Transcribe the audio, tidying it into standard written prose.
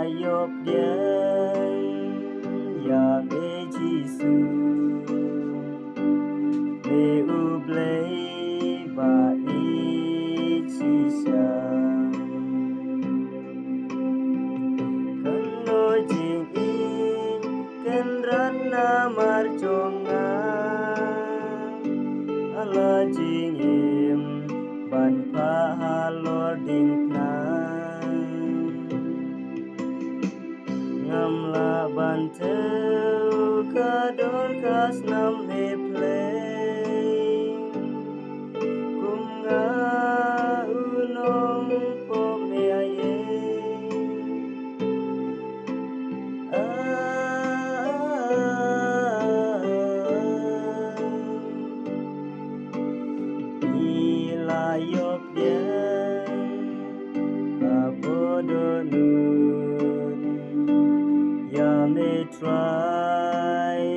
yop bien ya me Giêsu me ublei ba i chi sa kan lo jing in kan ran na mar chonga ala jing im ban pa halor ding na ngam la ban teu ka dor kas nam me play kum nga ulong po me aye ila yop bien apodo nun ya me try